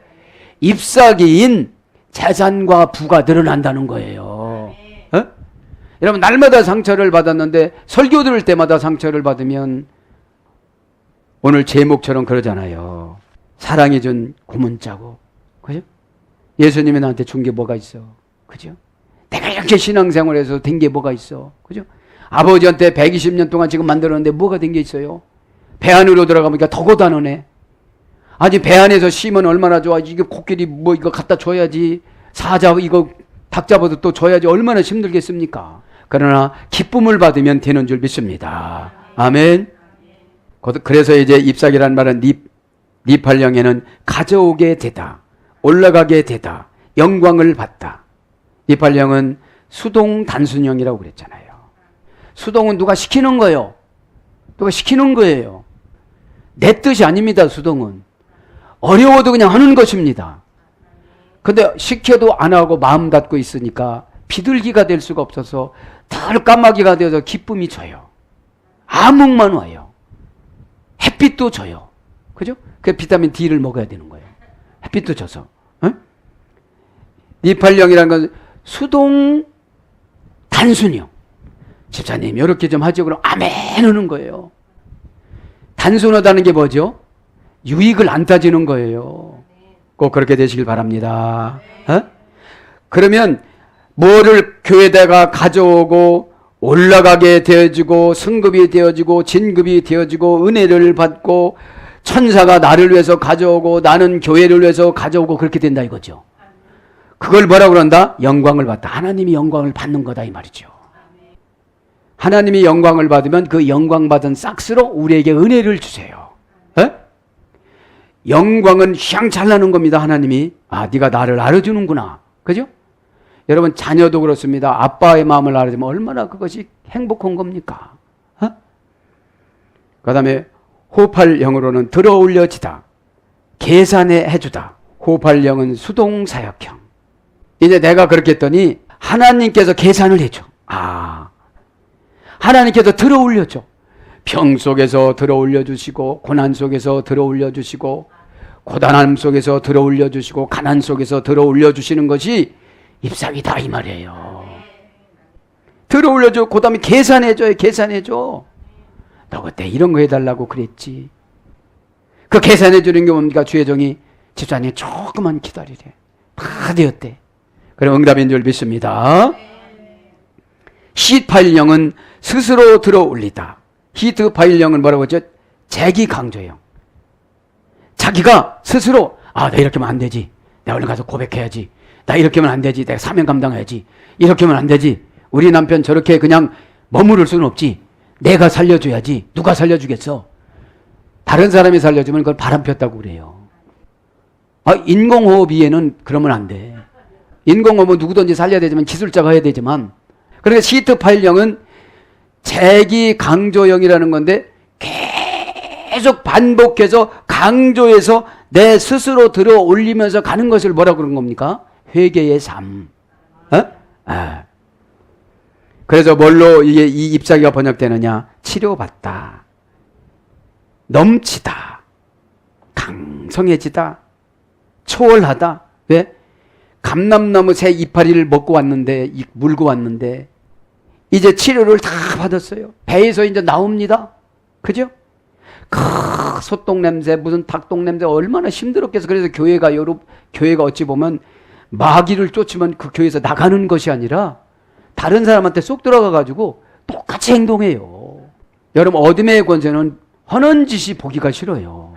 잎사귀인 재산과 부가 늘어난다는 거예요. 여러분, 날마다 상처를 받았는데 설교 들을 때마다 상처를 받으면 오늘 제목처럼 그러잖아요. 사랑이 준 고문자고, 그죠? 예수님이 나한테 준 게 뭐가 있어, 그죠? 내가 이렇게 신앙생활에서 된 게 뭐가 있어, 그죠? 아버지한테 120년 동안 지금 만들었는데 뭐가 된 게 있어요? 배 안으로 들어가보니까 더 고단하네. 아니, 배 안에서 쉬면 얼마나 좋아. 이게 코끼리 뭐 이거 갖다 줘야지, 사자 이거 닭 잡아도 또 줘야지, 얼마나 힘들겠습니까? 그러나 기쁨을 받으면 되는 줄 믿습니다. 아멘. 그래서 이제 잎사귀라는 말은 니팔령에는 가져오게 되다, 올라가게 되다, 영광을 받다. 니팔령은 수동 단순형이라고 그랬잖아요. 수동은 누가 시키는 거예요. 누가 시키는 거예요. 내 뜻이 아닙니다. 수동은 어려워도 그냥 하는 것입니다. 근데 시켜도 안 하고 마음 닫고 있으니까 비둘기가 될 수가 없어서 늘 까마귀가 되어서 기쁨이 져요. 암흑만 와요. 햇빛도 져요. 그죠? 그 비타민 D를 먹어야 되는 거예요. 햇빛도 져서. 니팔령이라는 건 수동 단순형. 집사님 이렇게 좀 하죠. 그럼 아멘 하는 거예요. 단순하다는 게 뭐죠? 유익을 안 따지는 거예요. 꼭 그렇게 되시길 바랍니다. 그러면 뭐를 교회에다가 가져오고 올라가게 되어지고 승급이 되어지고 진급이 되어지고 은혜를 받고 천사가 나를 위해서 가져오고 나는 교회를 위해서 가져오고 그렇게 된다 이거죠. 그걸 뭐라고 그런다? 영광을 받다. 하나님이 영광을 받는 거다 이 말이죠. 하나님이 영광을 받으면 그 영광 받은 싹스로 우리에게 은혜를 주세요. 영광은 휘황찬란한 겁니다. 하나님이 네가 나를 알아주는구나. 그죠? 여러분, 자녀도 그렇습니다. 아빠의 마음을 알아주면 얼마나 그것이 행복한 겁니까? 그 다음에 호흡할 영으로는 들어올려지다, 계산해 해주다. 호흡할 영은 수동사역형. 이제 내가 그렇게 했더니 하나님께서 계산을 해줘. 하나님께서 들어올려줘. 병 속에서 들어올려주시고, 고난 속에서 들어올려주시고, 고단함 속에서 들어올려주시고, 가난 속에서 들어올려주시는 것이 잎사귀다 이 말이에요. 들어올려줘. 그 다음에 계산해줘요. 계산해줘. 너 그때 이런 거 해달라고 그랬지. 그 계산해주는 게 뭡니까? 주의 종이 집사님 조금만 기다리래. 다 되었대. 그럼 응답인 줄 믿습니다. 히트파일령은 스스로 들어올리다. 히트파일령은 뭐라고 했죠? 재기강조형. 자기가 스스로 나 이렇게 하면 안 되지. 내가 얼른 가서 고백해야지. 나 이렇게 하면 안 되지. 내가 사명 감당해야지. 이렇게 하면 안 되지. 우리 남편 저렇게 그냥 머무를 수는 없지. 내가 살려줘야지. 누가 살려주겠어? 다른 사람이 살려주면 그걸 바람 폈다고 그래요. 인공호흡 이해는 그러면 안 돼. 인공호흡은 누구든지 살려야 되지만 기술자가 해야 되지만, 그러니까 히트파일령은 재기강조형이라는 건데 계속 반복해서 강조해서 내 스스로 들어 올리면서 가는 것을 뭐라고 그런 겁니까? 회개의 삶. 그래서 뭘로 이 잎사귀가 번역되느냐? 치료받다, 넘치다, 강성해지다, 초월하다. 왜? 감람나무 새 이파리를 먹고 왔는데, 물고 왔는데 이제 치료를 다 받았어요. 배에서 이제 나옵니다. 그죠? 소똥 냄새, 무슨 닭똥 냄새 얼마나 힘들었겠어. 그래서 교회가 어찌 보면 마귀를 쫓으면 그 교회에서 나가는 것이 아니라 다른 사람한테 쏙 들어가가지고 똑같이 행동해요. 여러분, 어둠의 권세는 허는 짓이 보기가 싫어요.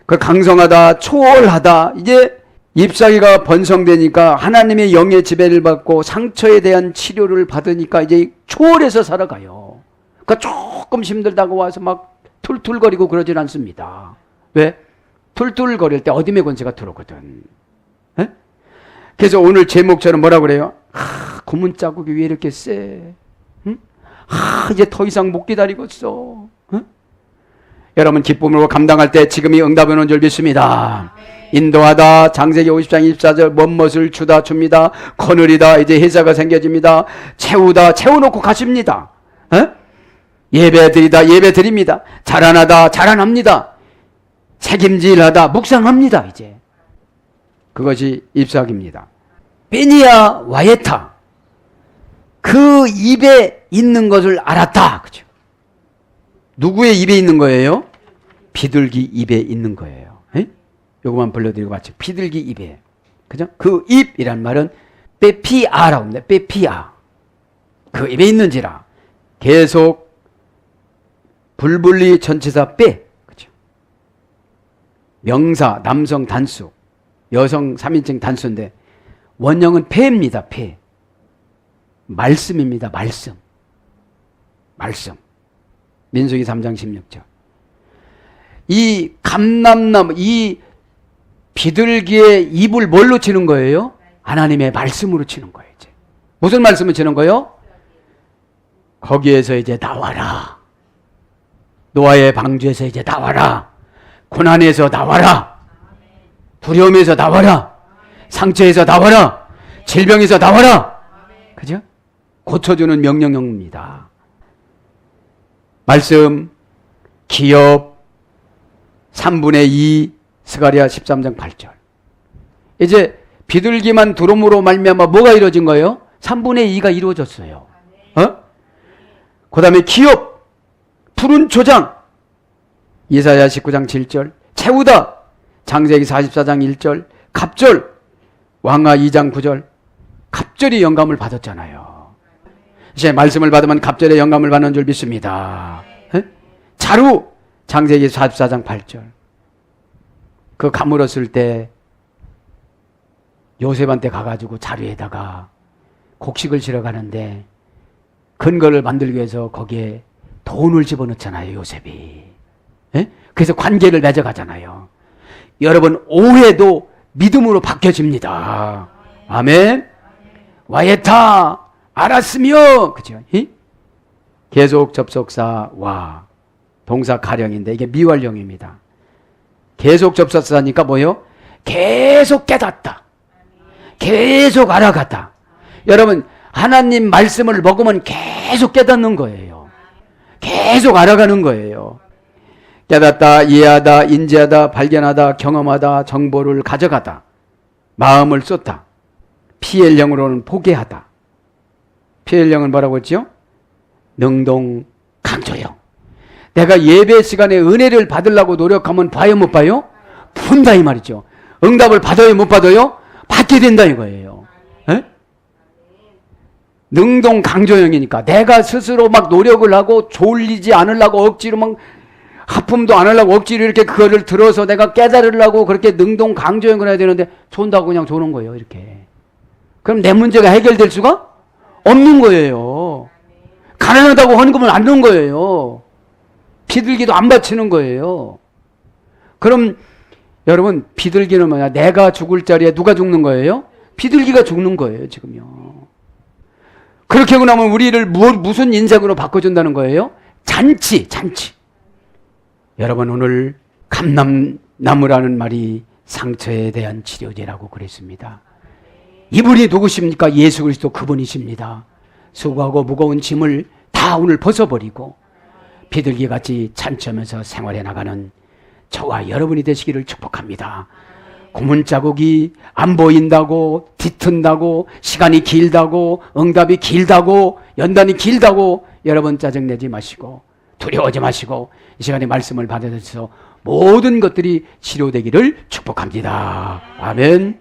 그 강성하다, 초월하다. 이제 잎사귀가 번성되니까 하나님의 영의 지배를 받고 상처에 대한 치료를 받으니까 이제 초월해서 살아가요. 그러니까 조금 힘들다고 와서 막 툴툴거리고 그러진 않습니다. 왜? 툴툴거릴 때 어둠의 권세가 들어오거든. 그래서 오늘 제목처럼 뭐라고 그래요? 고문 자국이 왜 이렇게 세? 이제 더 이상 못 기다리겠어. 여러분 기쁨으로 감당할 때 지금이 응답이 오는 줄 믿습니다. 인도하다. 창세기 50장 24절 먼것을 주다 줍니다. 거느리다. 이제 회사가 생겨집니다. 채우다. 채워놓고 가십니다. 예배 드리다. 예배 드립니다. 자라나다. 자라납니다. 책임질하다. 묵상합니다. 이제 그것이 입사학입니다. 베니야 와예타. 그 입에 있는 것을 알았다. 그죠? 누구의 입에 있는 거예요? 비둘기 입에 있는 거예요. 요거만 불러드리고 마치 비둘기 입에. 그죠? 그 입이란 말은 빼피아라고 합니다. 빼피아. 그 입에 있는지라. 계속 불분리 전치사 빼. 그죠? 명사, 남성 단수, 여성 3인칭 단수인데 원형은 폐입니다. 폐. 말씀입니다. 말씀. 말씀. 민수기 3장 16절. 이 감람나무, 이 비둘기의 입을 뭘로 치는 거예요? 하나님의 말씀으로 치는 거예요. 이제. 무슨 말씀을 치는 거예요? 거기에서 이제 나와라. 노아의 방주에서 이제 나와라. 고난에서 나와라. 두려움에서 나와라. 상처에서 나와라. 질병에서 나와라. 그죠? 고쳐주는 명령입니다. 말씀, 기업, 3분의 2, 스가랴 13장 8절. 이제 비둘기만 두름으로 말미암아 뭐가 이루어진 거예요? 3분의 2가 이루어졌어요. 그 다음에 기업, 푸른 초장, 이사야 19장 7절, 채우다, 창세기 44장 1절, 갑절, 왕하 2장 9절, 갑절이 영감을 받았잖아요. 이제 말씀을 받으면 갑절의 영감을 받는 줄 믿습니다. 자루, 창세기 44장 8절. 그 가물었을 때 요셉한테 가가지고 자루에다가 곡식을 실어 가는데 근거를 만들기 위해서 거기에 돈을 집어넣잖아요. 요셉이. 그래서 관계를 맺어가잖아요. 여러분 오해도 믿음으로 바뀌어집니다. 아멘. 와예타 알았으며. 그죠? 계속 접속사 와 동사 가령인데 이게 미완령입니다. 계속 접속사니까 뭐요? 계속 깨닫다. 계속 알아갔다. 여러분 하나님 말씀을 먹으면 계속 깨닫는 거예요. 계속 알아가는 거예요. 깨닫다, 이해하다, 인지하다, 발견하다, 경험하다, 정보를 가져가다, 마음을 쏟다. PL형으로는 포기하다. PL형은 뭐라고 했죠? 능동 강조형. 내가 예배 시간에 은혜를 받으려고 노력하면 봐요 못 봐요? 본다 이 말이죠. 응답을 받아요 못 받아요? 받게 된다 이거예요. 에? 능동 강조형이니까 내가 스스로 막 노력을 하고 졸리지 않으려고 억지로 막 하품도 안 하려고 억지로 이렇게 그거를 들어서 내가 깨달으려고 그렇게 능동 강조형을 해야 되는데 존다고 그냥 조는 거예요. 이렇게. 그럼 내 문제가 해결될 수가 없는 거예요. 가난하다고 헌금을 안 넣은 거예요. 비둘기도 안 바치는 거예요. 그럼 여러분 비둘기는 뭐냐? 내가 죽을 자리에 누가 죽는 거예요? 비둘기가 죽는 거예요. 지금요. 그렇게 하고 나면 우리를 무슨 인생으로 바꿔준다는 거예요? 잔치. 여러분 오늘 감람나무라는 말이 상처에 대한 치료제라고 그랬습니다. 이분이 누구십니까? 예수 그리스도 그분이십니다. 수고하고 무거운 짐을 다 오늘 벗어버리고 비둘기같이 잔치하면서 생활해 나가는 저와 여러분이 되시기를 축복합니다. 고문 자국이 안 보인다고, 뒤튼다고, 시간이 길다고, 응답이 길다고, 연단이 길다고 여러분 짜증내지 마시고 두려워하지 마시고 이 시간에 말씀을 받아들여서 모든 것들이 치료되기를 축복합니다. 아멘.